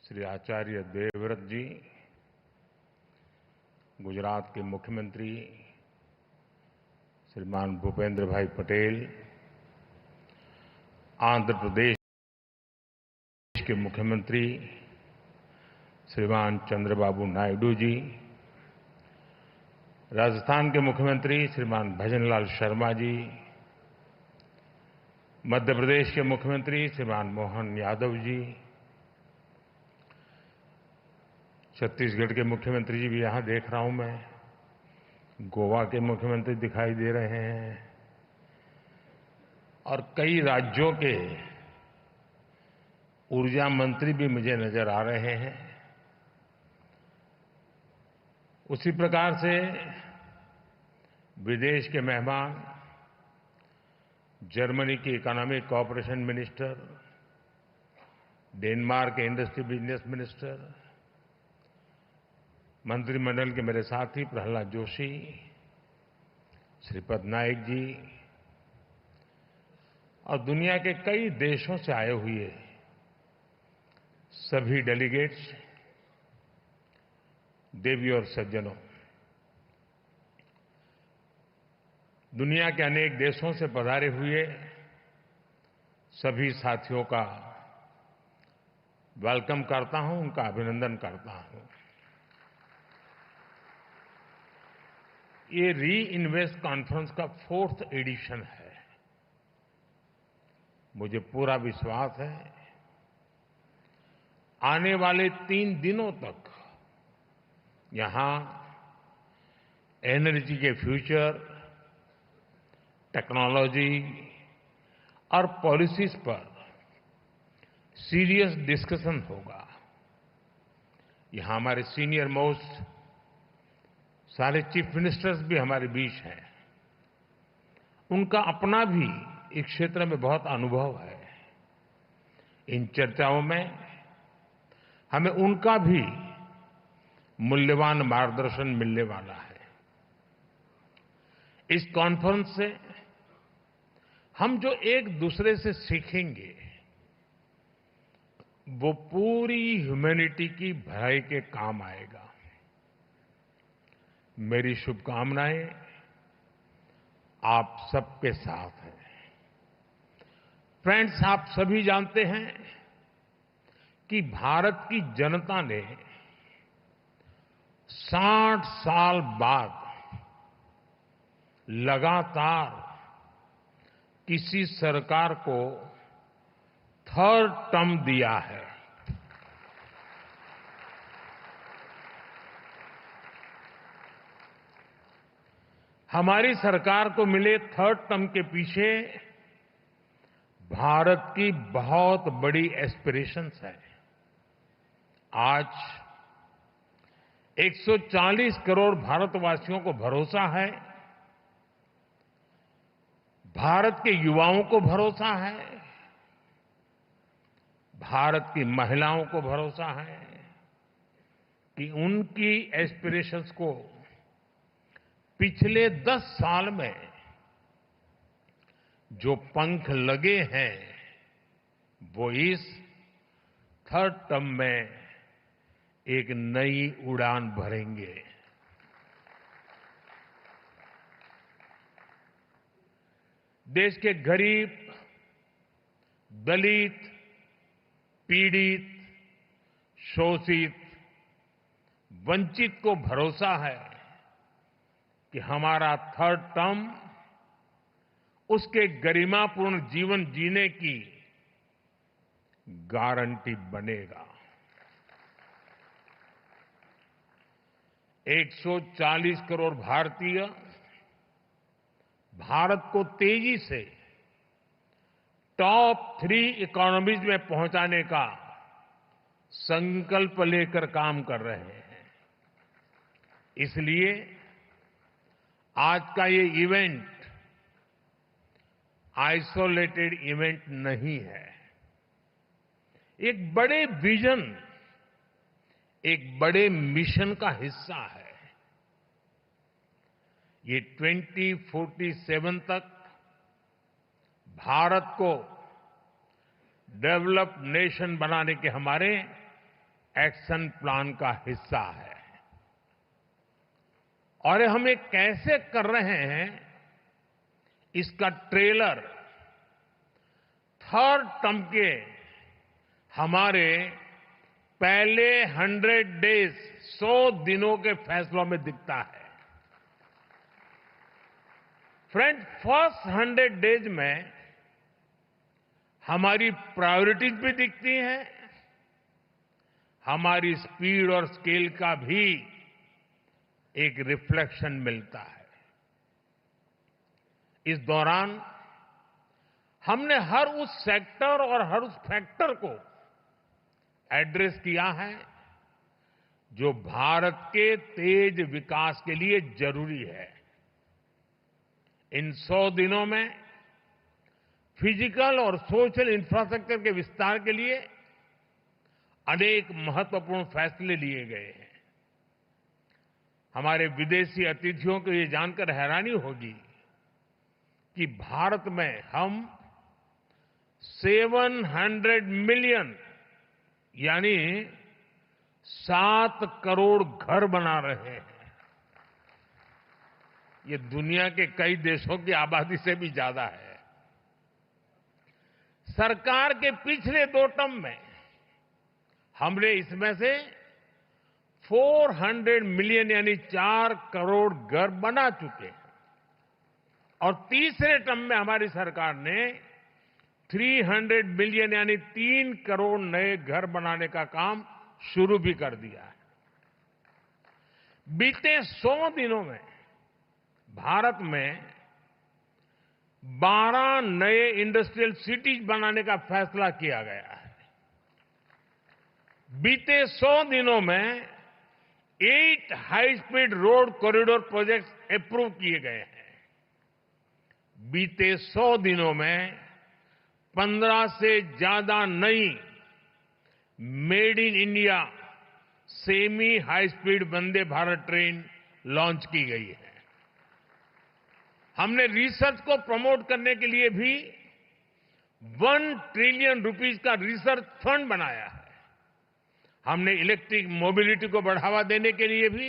श्री आचार्य देवव्रत जी, गुजरात के मुख्यमंत्री श्रीमान भूपेंद्र भाई पटेल, आंध्र प्रदेश के मुख्यमंत्री श्रीमान चंद्रबाबू नायडू जी, राजस्थान के मुख्यमंत्री श्रीमान भजनलाल शर्मा जी, मध्य प्रदेश के मुख्यमंत्री श्रीमान मोहन यादव जी, छत्तीसगढ़ के मुख्यमंत्री जी भी यहां देख रहा हूं मैं, गोवा के मुख्यमंत्री दिखाई दे रहे हैं और कई राज्यों के ऊर्जा मंत्री भी मुझे नजर आ रहे हैं। उसी प्रकार से विदेश के मेहमान, जर्मनी के इकोनॉमिक कोऑपरेशन मिनिस्टर, डेनमार्क के इंडस्ट्री बिजनेस मिनिस्टर, मंत्रिमंडल के मेरे साथी प्रहलाद जोशी, श्रीपद नाइक जी और दुनिया के कई देशों से आए हुए सभी डेलीगेट्स, देवी और सज्जनों, दुनिया के अनेक देशों से पधारे हुए सभी साथियों का वेलकम करता हूं, उनका अभिनंदन करता हूं। ये री इन्वेस्ट कॉन्फ्रेंस का 4th एडिशन है। मुझे पूरा विश्वास है आने वाले 3 दिनों तक यहां एनर्जी के फ्यूचर, टेक्नोलॉजी और पॉलिसीज पर सीरियस डिस्कशन होगा। यहां हमारे सीनियर मोस्ट सारे चीफ मिनिस्टर्स भी हमारे बीच हैं। उनका अपना भी इस क्षेत्र में बहुत अनुभव है। इन चर्चाओं में हमें उनका भी मूल्यवान मार्गदर्शन मिलने वाला है। इस कॉन्फ्रेंस से हम जो एक दूसरे से सीखेंगे वो पूरी ह्यूमैनिटी की भलाई के काम आएगा। मेरी शुभकामनाएं आप सबके साथ हैं। फ्रेंड्स, आप सभी जानते हैं कि भारत की जनता ने 60 साल बाद लगातार किसी सरकार को 3rd टर्म दिया है। हमारी सरकार को मिले 3rd टर्म के पीछे भारत की बहुत बड़ी एस्पिरेशंस है। आज 140 करोड़ भारतवासियों को भरोसा है, भारत के युवाओं को भरोसा है, भारत की महिलाओं को भरोसा है कि उनकी एस्पिरेशंस को पिछले 10 साल में जो पंख लगे हैं वो इस 3rd टर्म में एक नई उड़ान भरेंगे। देश के गरीब, दलित, पीड़ित, शोषित, वंचित को भरोसा है कि हमारा 3rd टर्म उसके गरिमापूर्ण जीवन जीने की गारंटी बनेगा। 140 करोड़ भारतीय भारत को तेजी से टॉप 3 इकोनॉमीज में पहुंचाने का संकल्प लेकर काम कर रहे हैं। इसलिए आज का ये इवेंट आइसोलेटेड इवेंट नहीं है। एक बड़े विजन, एक बड़े मिशन का हिस्सा है। ये 2047 तक भारत को डेवलप्ड नेशन बनाने के हमारे एक्शन प्लान का हिस्सा है। और हम ये कैसे कर रहे हैं, इसका ट्रेलर थर्ड टर्म के हमारे पहले 100 डेज 100 दिनों के फैसलों में दिखता है। फ्रेंड, फर्स्ट 100 डेज में हमारी प्रायोरिटीज भी दिखती हैं, हमारी स्पीड और स्केल का भी एक रिफ्लेक्शन मिलता है। इस दौरान हमने हर उस सेक्टर और हर उस फैक्टर को एड्रेस किया है जो भारत के तेज विकास के लिए जरूरी है। इन 100 दिनों में फिजिकल और सोशल इंफ्रास्ट्रक्चर के विस्तार के लिए अनेक महत्वपूर्ण फैसले लिए गए हैं। हमारे विदेशी अतिथियों को ये जानकर हैरानी होगी कि भारत में हम 700 मिलियन यानी 7 करोड़ घर बना रहे हैं। ये दुनिया के कई देशों की आबादी से भी ज्यादा है। सरकार के पिछले 2 टर्म में हमने इसमें से 400 मिलियन यानी 4 करोड़ घर बना चुके हैं और तीसरे टर्म में हमारी सरकार ने 300 मिलियन यानी 3 करोड़ नए घर बनाने का काम शुरू भी कर दिया है। बीते 100 दिनों में भारत में 12 नए इंडस्ट्रियल सिटीज बनाने का फैसला किया गया है। बीते 100 दिनों में 8 high speed road corridor projects approve किए गए हैं। बीते 100 दिनों में 15 से ज्यादा नई made in India semi high speed Vande Bharat train launch की गई है। हमने रिसर्च को प्रमोट करने के लिए भी 1 ट्रिलियन रुपीस का रिसर्च फंड बनाया है। हमने इलेक्ट्रिक मोबिलिटी को बढ़ावा देने के लिए भी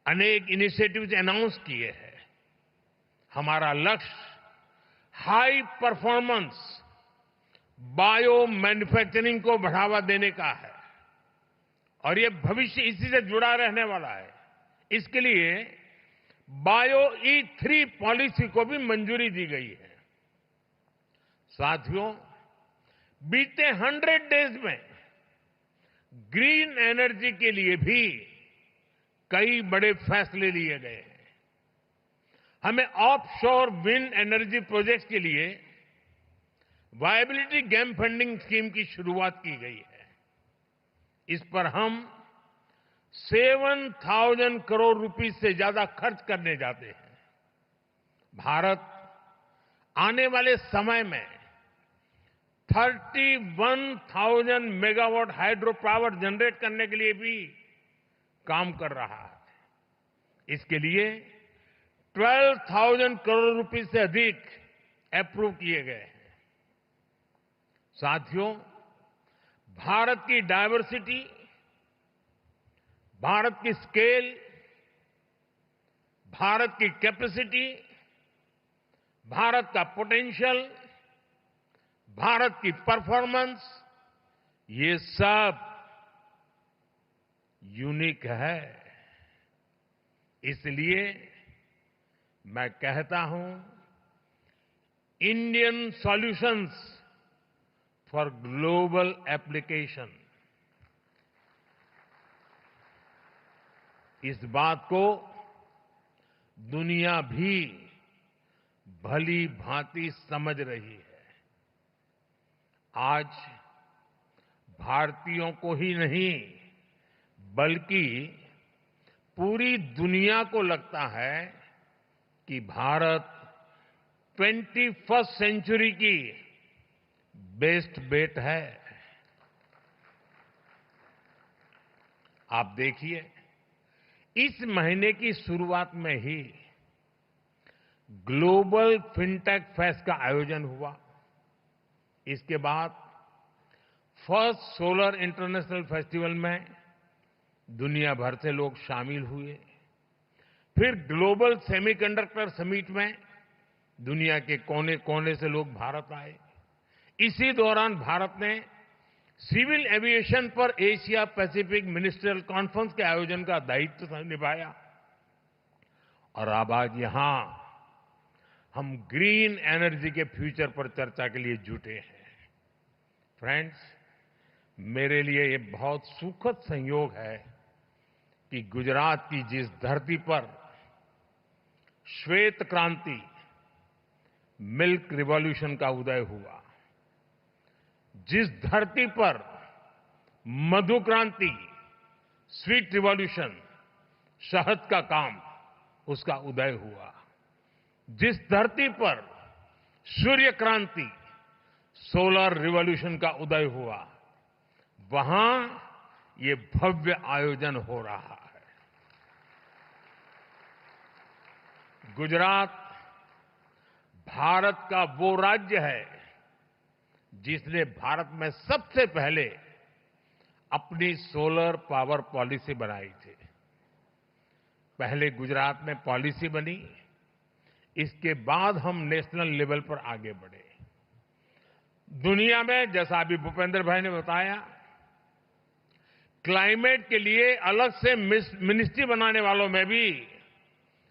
अनेक इनिशिएटिव्स अनाउंस किए हैं। हमारा लक्ष्य हाई परफॉर्मेंस बायो मैन्युफैक्चरिंग को बढ़ावा देने का है और ये भविष्य इसी से जुड़ा रहने वाला है। इसके लिए बायो E3 पॉलिसी को भी मंजूरी दी गई है। साथियों, बीते 100 डेज में ग्रीन एनर्जी के लिए भी कई बड़े फैसले लिए गए हैं। हमें ऑफशोर विंड एनर्जी प्रोजेक्ट्स के लिए वायबिलिटी गैप फंडिंग स्कीम की शुरुआत की गई है। इस पर हम 7,000 करोड़ रुपए से ज्यादा खर्च करने जाते हैं। भारत आने वाले समय में 31,000 मेगावाट हाइड्रो पावर जनरेट करने के लिए भी काम कर रहा है। इसके लिए 12,000 करोड़ रुपए से अधिक अप्रूव किए गए हैं। साथियों, भारत की डायवर्सिटी, भारत की स्केल, भारत की कैपेसिटी, भारत का पोटेंशियल, भारत की परफॉर्मेंस, ये सब यूनिक है। इसलिए मैं कहता हूं, Indian solutions for global application. इस बात को दुनिया भी भली भांति समझ रही है। आज भारतीयों को ही नहीं बल्कि पूरी दुनिया को लगता है कि भारत 21st सेंचुरी की बेस्ट बेट है। आप देखिए, इस महीने की शुरुआत में ही ग्लोबल फिनटेक फेस्ट का आयोजन हुआ। इसके बाद फर्स्ट सोलर इंटरनेशनल फेस्टिवल में दुनिया भर से लोग शामिल हुए। फिर ग्लोबल सेमीकंडक्टर समिट में दुनिया के कोने कोने से लोग भारत आए। इसी दौरान भारत ने सिविल एविएशन पर एशिया पैसिफिक मिनिस्ट्रियल कॉन्फ्रेंस के आयोजन का दायित्व निभाया। और अब आज यहां हम ग्रीन एनर्जी के फ्यूचर पर चर्चा के लिए जुटे हैं। फ्रेंड्स, मेरे लिए ये बहुत सुखद संयोग है कि गुजरात की जिस धरती पर श्वेत क्रांति, मिल्क रिवॉल्यूशन का उदय हुआ, जिस धरती पर मधु क्रांति, स्वीट रिवॉल्यूशन, शहद का काम, उसका उदय हुआ, जिस धरती पर सूर्य क्रांति, सोलर रिवॉल्यूशन का उदय हुआ, वहां ये भव्य आयोजन हो रहा है। गुजरात भारत का वो राज्य है जिसने भारत में सबसे पहले अपनी सोलर पावर पॉलिसी बनाई थी। पहले गुजरात में पॉलिसी बनी, इसके बाद हम नेशनल लेवल पर आगे बढ़े। दुनिया में, जैसा अभी भूपेंद्र भाई ने बताया, क्लाइमेट के लिए अलग से मिनिस्ट्री बनाने वालों में भी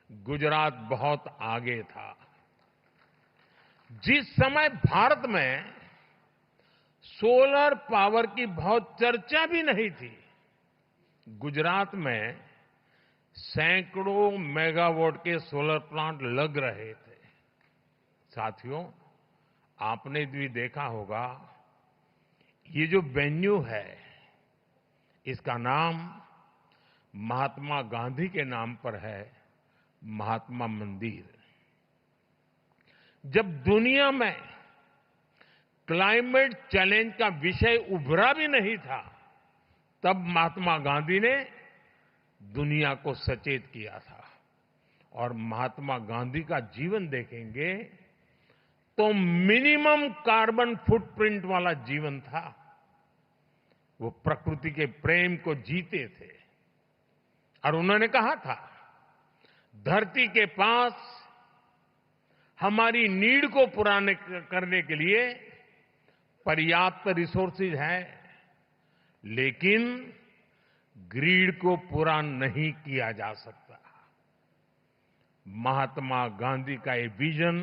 गुजरात बहुत आगे था। जिस समय भारत में सोलर पावर की बहुत चर्चा भी नहीं थी, गुजरात में सैकड़ों मेगावाट के सोलर प्लांट लग रहे थे। साथियों, आपने भी देखा होगा, ये जो वेन्यू है, इसका नाम महात्मा गांधी के नाम पर है, महात्मा मंदिर। जब दुनिया में क्लाइमेट चैलेंज का विषय उभरा भी नहीं था, तब महात्मा गांधी ने दुनिया को सचेत किया था। और महात्मा गांधी का जीवन देखेंगे तो मिनिमम कार्बन फुटप्रिंट वाला जीवन था। वो प्रकृति के प्रेम को जीते थे और उन्होंने कहा था, धरती के पास हमारी नीड को पूरा करने के लिए पर्याप्त रिसोर्सेज है, लेकिन ग्रीड को पूरा नहीं किया जा सकता। महात्मा गांधी का ये विजन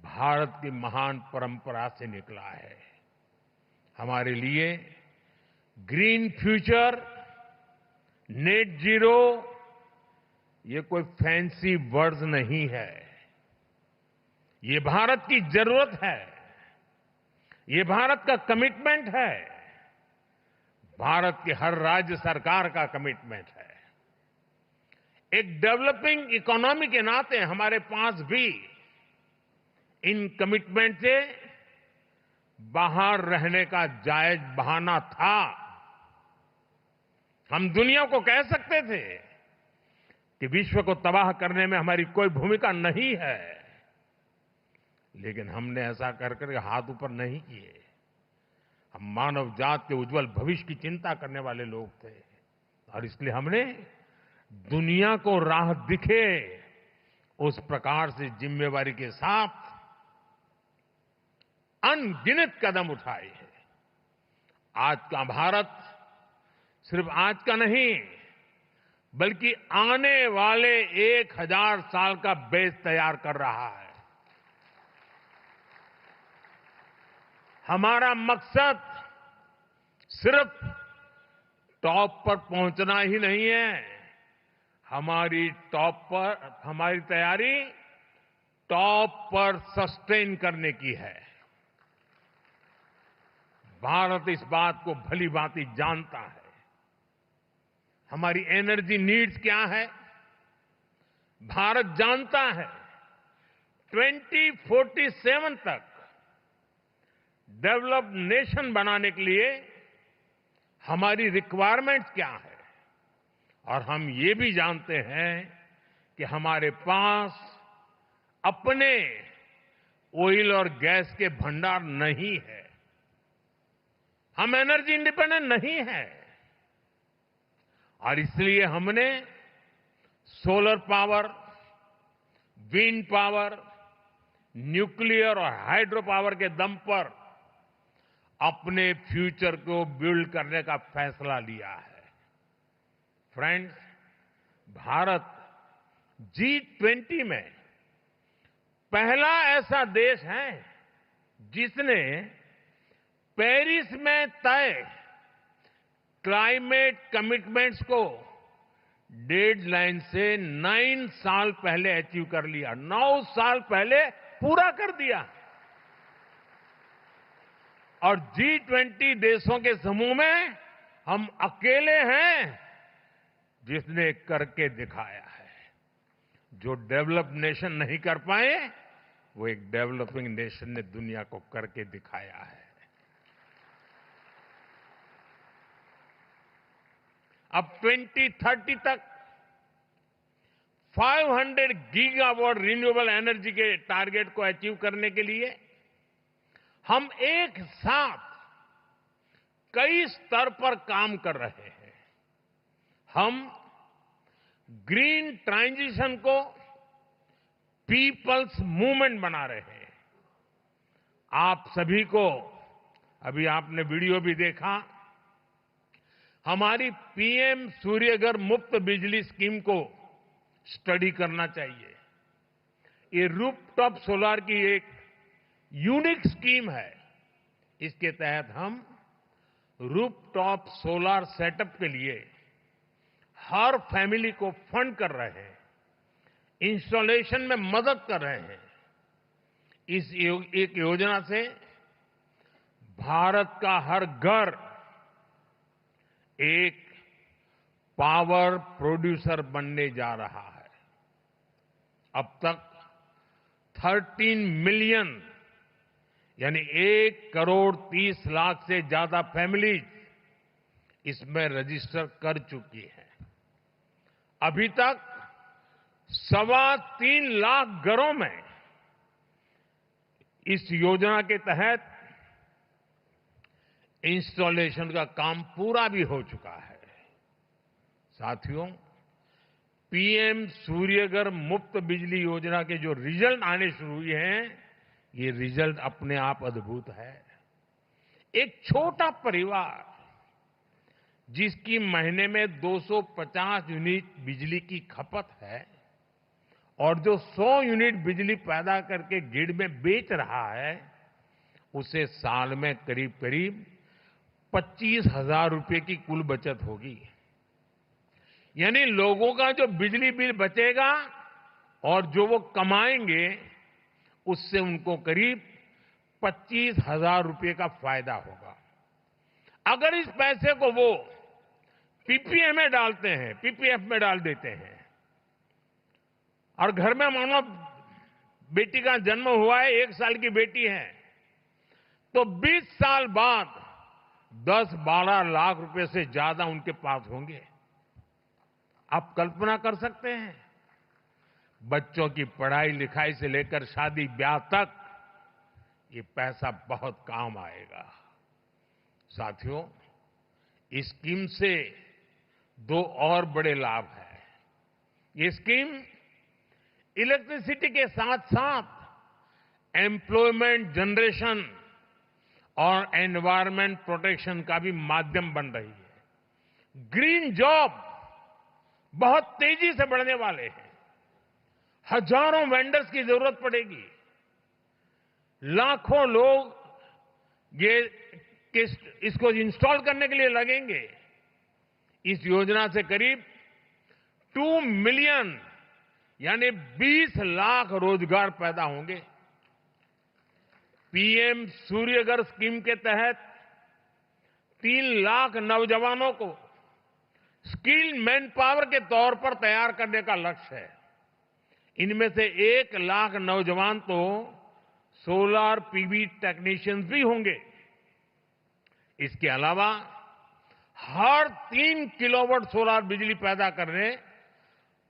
भारत की महान परंपरा से निकला है। हमारे लिए ग्रीन फ्यूचर, नेट जीरो, ये कोई फैंसी वर्ड्स नहीं है। ये भारत की जरूरत है, ये भारत का कमिटमेंट है, भारत के हर राज्य सरकार का कमिटमेंट है। एक डेवलपिंग इकोनॉमी के नाते हमारे पास भी इन कमिटमेंट से बाहर रहने का जायज बहाना था। हम दुनिया को कह सकते थे कि विश्व को तबाह करने में हमारी कोई भूमिका नहीं है, लेकिन हमने ऐसा कर हाथ ऊपर नहीं किए। हम मानव जात के उज्जवल भविष्य की चिंता करने वाले लोग थे और इसलिए हमने दुनिया को राह दिखे उस प्रकार से जिम्मेवारी के साथ अनगिनत कदम उठाए हैं। आज का भारत सिर्फ आज का नहीं, बल्कि आने वाले 1000 साल का बेस तैयार कर रहा है। हमारा मकसद सिर्फ टॉप पर पहुंचना ही नहीं है, हमारी तैयारी टॉप पर सस्टेन करने की है। भारत इस बात को भली भांति जानता है। हमारी एनर्जी नीड्स क्या है, भारत जानता है। 2047 तक डेवलप्ड नेशन बनाने के लिए हमारी रिक्वायरमेंट्स क्या है, और हम ये भी जानते हैं कि हमारे पास अपने ऑयल और गैस के भंडार नहीं है। हम एनर्जी इंडिपेंडेंट नहीं है और इसलिए हमने solar power, wind power, nuclear और हाइड्रो पावर के दम पर अपने फ्यूचर को बिल्ड करने का फैसला लिया है। फ्रेंड्स, भारत G20 में पहला ऐसा देश है जिसने पेरिस में तय क्लाइमेट कमिटमेंट्स को डेडलाइन से 9 साल पहले अचीव कर लिया, 9 साल पहले पूरा कर दिया। और G20 देशों के समूह में हम अकेले हैं जिसने करके दिखाया है। जो डेवलप नेशन नहीं कर पाए, वो एक डेवलपिंग नेशन ने दुनिया को करके दिखाया है। अब 2030 तक 500 गीगावाट रिन्यूएबल एनर्जी के टारगेट को अचीव करने के लिए हम एक साथ कई स्तर पर काम कर रहे हैं। हम ग्रीन ट्रांजिशन को पीपल्स मूवमेंट बना रहे हैं। आप सभी को, अभी आपने वीडियो भी देखा, हमारी पीएम सूर्यघर मुफ्त बिजली स्कीम को स्टडी करना चाहिए। ये रूफटॉप सोलर की एक यूनिक स्कीम है। इसके तहत हम रूफटॉप सोलर सेटअप के लिए हर फैमिली को फंड कर रहे हैं, इंस्टॉलेशन में मदद कर रहे हैं। इस एक योजना से भारत का हर घर एक पावर प्रोड्यूसर बनने जा रहा है। अब तक 13 मिलियन यानी 1,30,00,000 से ज्यादा फैमिलीज इसमें रजिस्टर कर चुकी हैं। अभी तक 3.25 लाख घरों में इस योजना के तहत इंस्टॉलेशन का काम पूरा भी हो चुका है। साथियों, पीएम सूर्यघर मुफ्त बिजली योजना के जो रिजल्ट आने शुरू हुए हैं, ये रिजल्ट अपने आप अद्भुत है। एक छोटा परिवार जिसकी महीने में 250 यूनिट बिजली की खपत है और जो 100 यूनिट बिजली पैदा करके ग्रिड में बेच रहा है, उसे साल में करीब करीब 25,000 रुपए की कुल बचत होगी। यानी लोगों का जो बिजली बिल बचेगा और जो वो कमाएंगे, उससे उनको करीब 25,000 रुपए का फायदा होगा। अगर इस पैसे को वो पीपीए में डालते हैं, पीपीएफ में डाल देते हैं, और घर में मानो बेटी का जन्म हुआ है, 1 साल की बेटी है, तो 20 साल बाद 10-12 लाख रुपए से ज्यादा उनके पास होंगे। आप कल्पना कर सकते हैं? बच्चों की पढ़ाई लिखाई से लेकर शादी ब्याह तक ये पैसा बहुत काम आएगा। साथियों, इस स्कीम से 2 और बड़े लाभ हैं। ये स्कीम इलेक्ट्रिसिटी के साथ साथ एम्प्लॉयमेंट जनरेशन और एनवायरमेंट प्रोटेक्शन का भी माध्यम बन रही है। ग्रीन जॉब बहुत तेजी से बढ़ने वाले हैं। हजारों वेंडर्स की जरूरत पड़ेगी। लाखों लोग इसको इंस्टॉल करने के लिए लगेंगे। इस योजना से करीब 2 मिलियन यानी 20 लाख रोजगार पैदा होंगे। पीएम सूर्यघर स्कीम के तहत 3 लाख नौजवानों को स्किल्ड मैन पावर के तौर पर तैयार करने का लक्ष्य है। इनमें से 1 लाख नौजवान तो सोलर पीवी टेक्नीशियंस भी होंगे। इसके अलावा हर 3 किलोवाट सोलर बिजली पैदा करने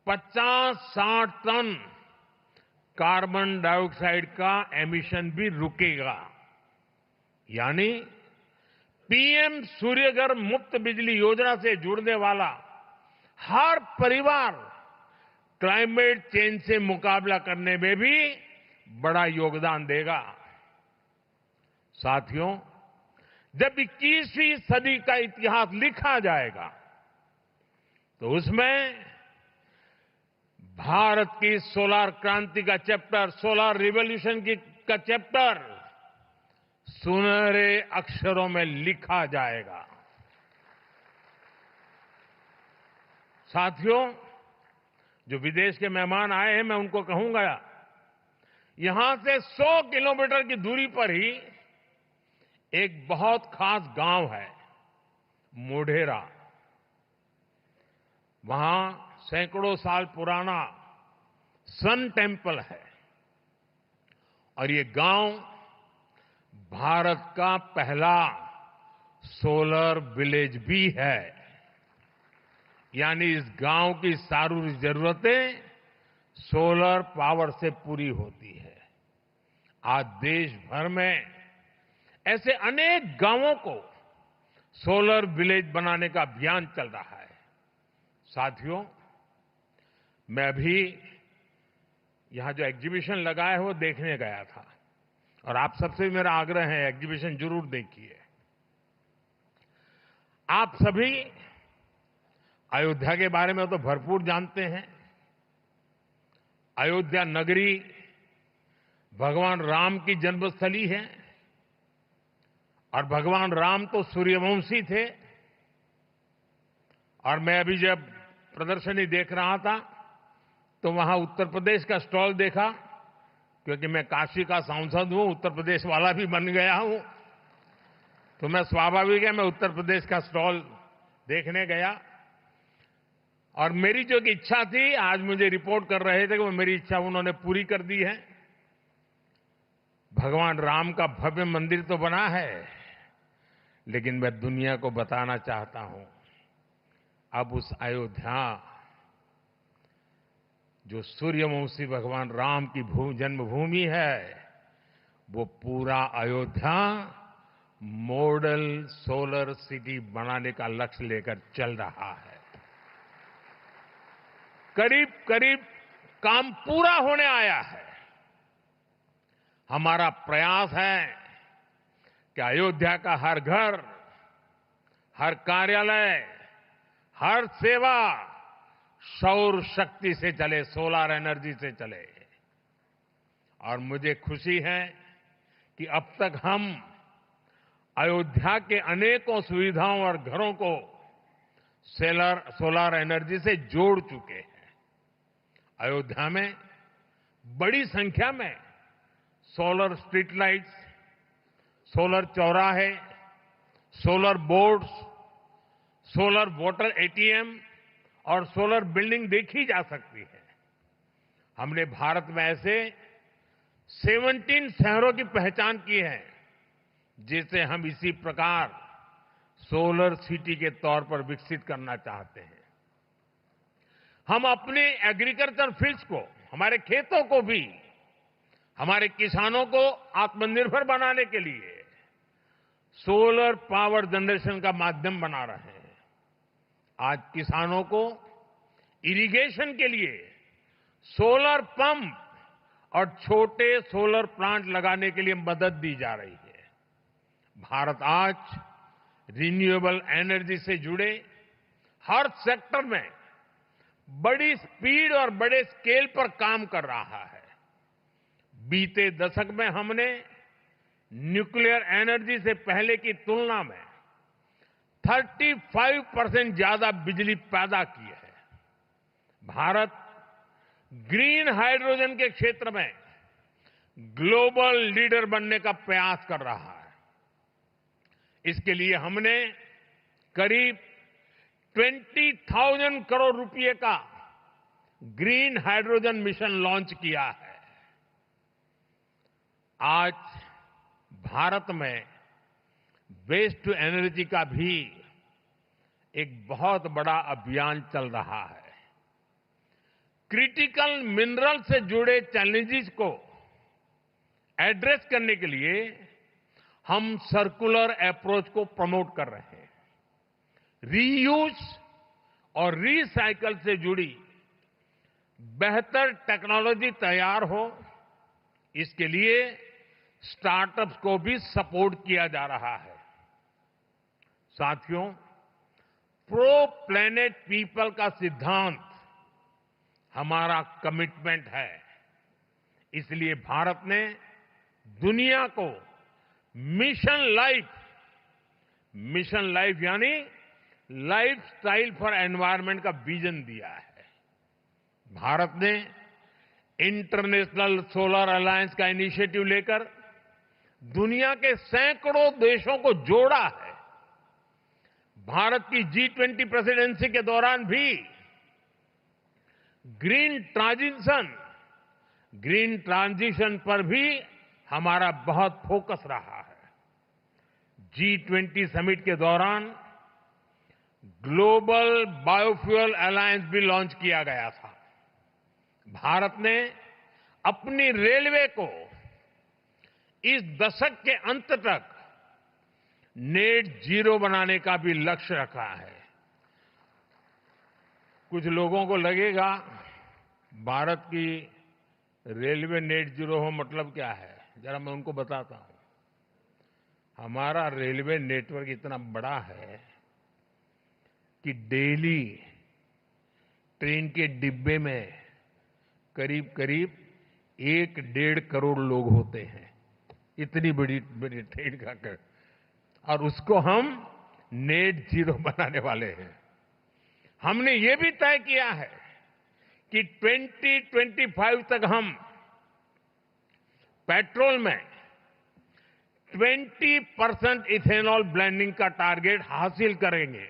50-60 टन कार्बन डाइऑक्साइड का एमिशन भी रुकेगा। यानी पीएम सूर्यघर मुफ्त बिजली योजना से जुड़ने वाला हर परिवार क्लाइमेट चेंज से मुकाबला करने में भी बड़ा योगदान देगा। साथियों, जब 21वीं सदी का इतिहास लिखा जाएगा तो उसमें भारत की सोलर क्रांति का चैप्टर, सोलर रिवॉल्यूशन का चैप्टर सुनहरे अक्षरों में लिखा जाएगा। साथियों, जो विदेश के मेहमान आए हैं, मैं उनको कहूंगा, यहां से 100 किलोमीटर की दूरी पर ही एक बहुत खास गांव है, मोढेरा। वहां सैकड़ों साल पुराना सन टेम्पल है और ये गांव भारत का पहला सोलर विलेज भी है। यानी इस गांव की सारी जरूरतें सोलर पावर से पूरी होती है। आज देश भर में ऐसे अनेक गांवों को सोलर विलेज बनाने का अभियान चल रहा है। साथियों, मैं अभी यहां जो एग्जीबिशन लगा है वो देखने गया था और आप सबसे मेरा आग्रह है, एग्जीबिशन जरूर देखिए। आप सभी अयोध्या के बारे में तो भरपूर जानते हैं। अयोध्या नगरी भगवान राम की जन्मस्थली है और भगवान राम तो सूर्यवंशी थे। और मैं अभी जब प्रदर्शनी देख रहा था तो वहां उत्तर प्रदेश का स्टॉल देखा, क्योंकि मैं काशी का सांसद हूं, उत्तर प्रदेश वाला भी बन गया हूं, तो मैं स्वाभाविक है मैं उत्तर प्रदेश का स्टॉल देखने गया। और मेरी जो इच्छा थी, आज मुझे रिपोर्ट कर रहे थे कि वो मेरी इच्छा उन्होंने पूरी कर दी है। भगवान राम का भव्य मंदिर तो बना है, लेकिन मैं दुनिया को बताना चाहता हूं, अब उस अयोध्या जो सूर्यवंशी भगवान राम की जन्मभूमि है, वो पूरा अयोध्या मॉडल सोलर सिटी बनाने का लक्ष्य लेकर चल रहा है। करीब करीब काम पूरा होने आया है। हमारा प्रयास है कि अयोध्या का हर घर, हर कार्यालय, हर सेवा सौर शक्ति से चले, सोलर एनर्जी से चले। और मुझे खुशी है कि अब तक हम अयोध्या के अनेकों सुविधाओं और घरों को सोलर एनर्जी से जोड़ चुके हैं। अयोध्या में बड़ी संख्या में सोलर स्ट्रीट लाइट्स, सोलर चौराहे, solar boards, solar water ATM और सोलर बिल्डिंग देखी जा सकती है। हमने भारत में ऐसे 17 शहरों की पहचान की है, जिसे हम इसी प्रकार सोलर सिटी के तौर पर विकसित करना चाहते हैं। हम अपने एग्रीकल्चर फील्ड्स को, हमारे खेतों को भी, हमारे किसानों को आत्मनिर्भर बनाने के लिए सोलर पावर जनरेशन का माध्यम बना रहे हैं। आज किसानों को इरिगेशन के लिए सोलर पंप और छोटे सोलर प्लांट लगाने के लिए मदद दी जा रही है। भारत आज रिन्यूएबल एनर्जी से जुड़े हर सेक्टर में बड़ी स्पीड और बड़े स्केल पर काम कर रहा है। बीते दशक में हमने न्यूक्लियर एनर्जी से पहले की तुलना में 35% ज्यादा बिजली पैदा की है। भारत ग्रीन हाइड्रोजन के क्षेत्र में ग्लोबल लीडर बनने का प्रयास कर रहा है। इसके लिए हमने करीब 20,000 करोड़ रुपए का ग्रीन हाइड्रोजन मिशन लॉन्च किया है। आज भारत में वेस्ट टू एनर्जी का भी एक बहुत बड़ा अभियान चल रहा है। क्रिटिकल मिनरल से जुड़े चैलेंजेस को एड्रेस करने के लिए हम सर्कुलर अप्रोच को प्रमोट कर रहे हैं। रीयूज और रीसाइकल से जुड़ी बेहतर टेक्नोलॉजी तैयार हो, इसके लिए स्टार्टअप्स को भी सपोर्ट किया जा रहा है। साथियों, प्रो प्लेनेट पीपल का सिद्धांत हमारा कमिटमेंट है। इसलिए भारत ने दुनिया को मिशन लाइफ यानी लाइफस्टाइल फॉर एनवायरनमेंट का विजन दिया है। भारत ने इंटरनेशनल सोलर अलायंस का इनिशिएटिव लेकर दुनिया के सैकड़ों देशों को जोड़ा है। भारत की G20 प्रेसिडेंसी के दौरान भी ग्रीन ट्रांजिशन पर भी हमारा बहुत फोकस रहा है। G20 समिट के दौरान ग्लोबल बायोफ्यूल अलायंस भी लॉन्च किया गया था। भारत ने अपनी रेलवे को इस दशक के अंत तक नेट जीरो बनाने का भी लक्ष्य रखा है। कुछ लोगों को लगेगा भारत की रेलवे नेट जीरो हो मतलब क्या है, जरा मैं उनको बताता हूं। हमारा रेलवे नेटवर्क इतना बड़ा है कि डेली ट्रेन के डिब्बे में करीब करीब 1-1.5 करोड़ लोग होते हैं। इतनी बड़ी बड़ी ट्रेन का और उसको हम नेट जीरो बनाने वाले हैं। हमने ये भी तय किया है कि 2025 तक हम पेट्रोल में 20% इथेनॉल ब्लेंडिंग का टारगेट हासिल करेंगे।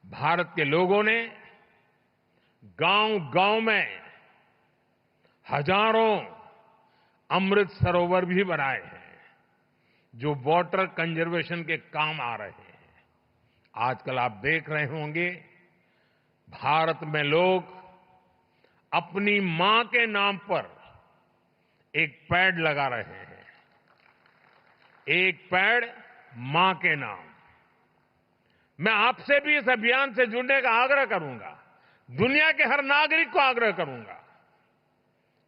भारत के लोगों ने गांव-गांव में हजारों अमृत सरोवर भी बनाए हैं, जो वाटर कंजर्वेशन के काम आ रहे हैं। आजकल आप देख रहे होंगे, भारत में लोग अपनी मां के नाम पर एक पेड़ लगा रहे हैं। एक पेड़ मां के नाम। मैं आपसे भी इस अभियान से जुड़ने का आग्रह करूंगा, दुनिया के हर नागरिक को आग्रह करूंगा।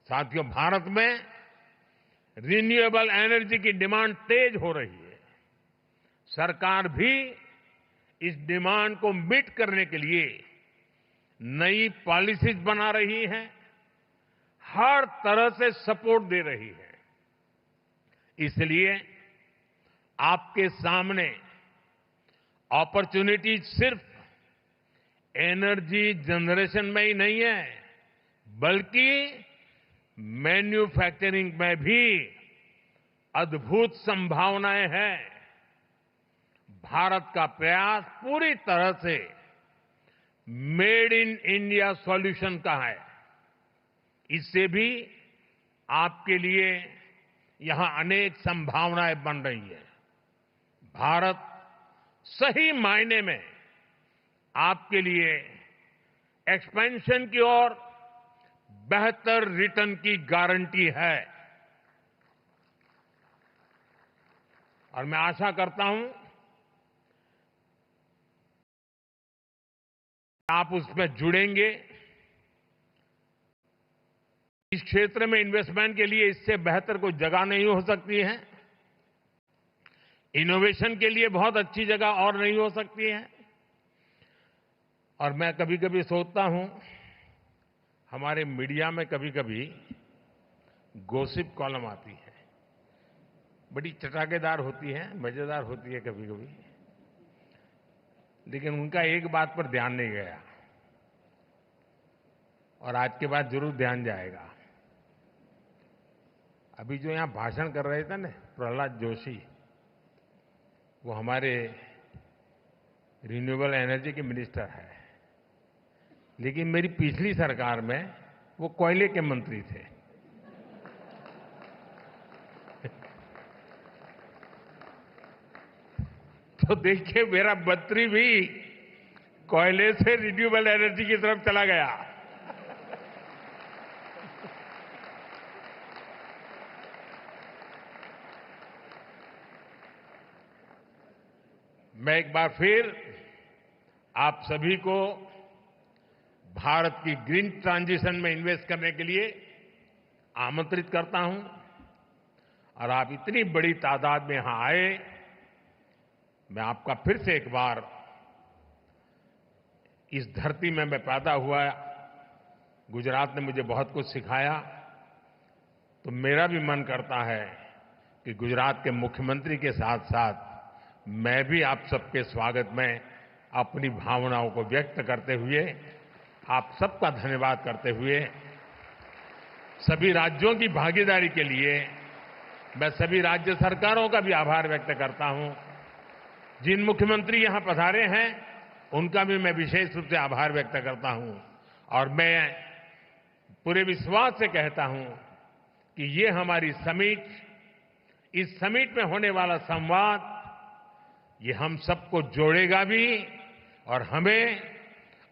साथियों, भारत में रिन्यूएबल एनर्जी की डिमांड तेज हो रही है। सरकार भी इस डिमांड को मीट करने के लिए नई पॉलिसीज बना रही है, हर तरह से सपोर्ट दे रही है। इसलिए आपके सामने अपॉर्चुनिटी सिर्फ एनर्जी जनरेशन में ही नहीं है, बल्कि मैन्युफैक्चरिंग में भी अद्भुत संभावनाएं हैं। भारत का प्रयास पूरी तरह से मेड इन इंडिया सॉल्यूशन का है। इससे भी आपके लिए यहां अनेक संभावनाएं बन रही हैं। भारत सही मायने में आपके लिए एक्सपेंशन की ओर बेहतर रिटर्न की गारंटी है। और मैं आशा करता हूं आप उसमें जुड़ेंगे। इस क्षेत्र में इन्वेस्टमेंट के लिए इससे बेहतर कोई जगह नहीं हो सकती है। इनोवेशन के लिए बहुत अच्छी जगह और नहीं हो सकती है। और मैं कभी कभी सोचता हूं, हमारे मीडिया में कभी कभी गॉसिप कॉलम आती है, बड़ी चटाकेदार होती है, मजेदार होती है कभी कभी, लेकिन उनका एक बात पर ध्यान नहीं गया और आज के बाद जरूर ध्यान जाएगा। अभी जो यहां भाषण कर रहे थे ना प्रहलाद जोशी, वो हमारे रिन्यूएबल एनर्जी के मिनिस्टर है, लेकिन मेरी पिछली सरकार में वो कोयले के मंत्री थे। तो देखिए, मेरा मंत्री भी कोयले से रिन्यूएबल एनर्जी की तरफ चला गया। मैं एक बार फिर आप सभी को भारत की ग्रीन ट्रांजिशन में इन्वेस्ट करने के लिए आमंत्रित करता हूं और आप इतनी बड़ी तादाद में यहां आए, मैं आपका फिर से एक बार इस धरती में मैं पैदा हुआ, गुजरात ने मुझे बहुत कुछ सिखाया, तो मेरा भी मन करता है कि गुजरात के मुख्यमंत्री के साथ साथ मैं भी आप सबके स्वागत में अपनी भावनाओं को व्यक्त करते हुए, आप सबका धन्यवाद करते हुए, सभी राज्यों की भागीदारी के लिए मैं सभी राज्य सरकारों का भी आभार व्यक्त करता हूं। जिन मुख्यमंत्री यहां पधारे हैं उनका भी मैं विशेष रूप से आभार व्यक्त करता हूं और मैं पूरे विश्वास से कहता हूं कि ये हमारी समिट, इस समिट में होने वाला संवाद, ये हम सबको जोड़ेगा भी और हमें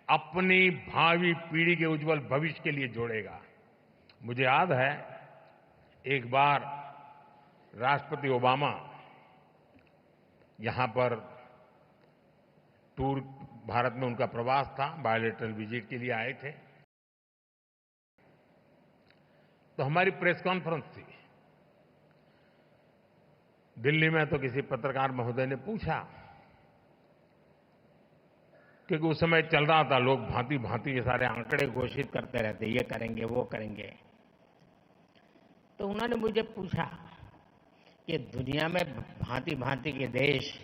अपनी भावी पीढ़ी के उज्जवल भविष्य के लिए जोड़ेगा। मुझे याद है एक बार राष्ट्रपति ओबामा यहां पर टूर, भारत में उनका प्रवास था, बायोलेटरल विजिट के लिए आए थे, तो हमारी प्रेस कॉन्फ्रेंस थी दिल्ली में। तो किसी पत्रकार महोदय ने पूछा, क्योंकि उस समय चल रहा था, लोग भांति भांति के सारे आंकड़े घोषित करते रहते, ये करेंगे वो करेंगे, तो उन्होंने मुझे पूछा कि दुनिया में भांति भांति के देश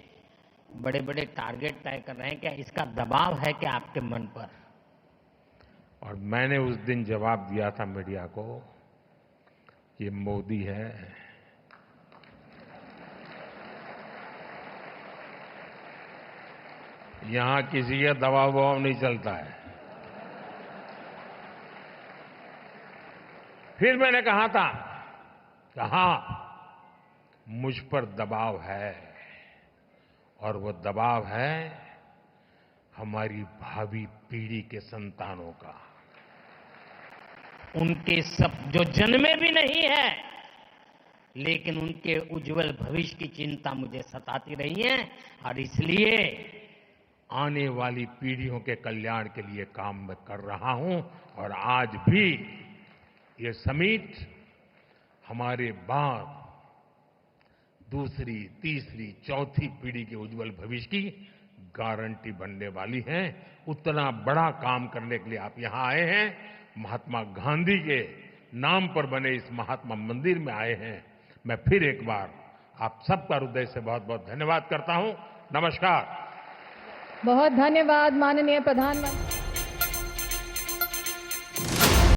बड़े बड़े टारगेट तय कर रहे हैं, क्या इसका दबाव है क्या आपके मन पर? और मैंने उस दिन जवाब दिया था मीडिया को, ये मोदी है, यहां किसी का दबाव नहीं चलता है। फिर मैंने कहा था कि हां, मुझ पर दबाव है और वो दबाव है हमारी भावी पीढ़ी के संतानों का, उनके सब जो जन्मे भी नहीं है लेकिन उनके उज्जवल भविष्य की चिंता मुझे सताती रही है और इसलिए आने वाली पीढ़ियों के कल्याण के लिए काम मैं कर रहा हूं। और आज भी ये समिट हमारे बाद दूसरी, तीसरी, चौथी पीढ़ी के उज्जवल भविष्य की गारंटी बनने वाली है। उतना बड़ा काम करने के लिए आप यहां आए हैं, महात्मा गांधी के नाम पर बने इस महात्मा मंदिर में आए हैं। मैं फिर एक बार आप सबका हृदय से बहुत बहुत धन्यवाद करता हूं। नमस्कार। बहुत धन्यवाद माननीय प्रधानमंत्री।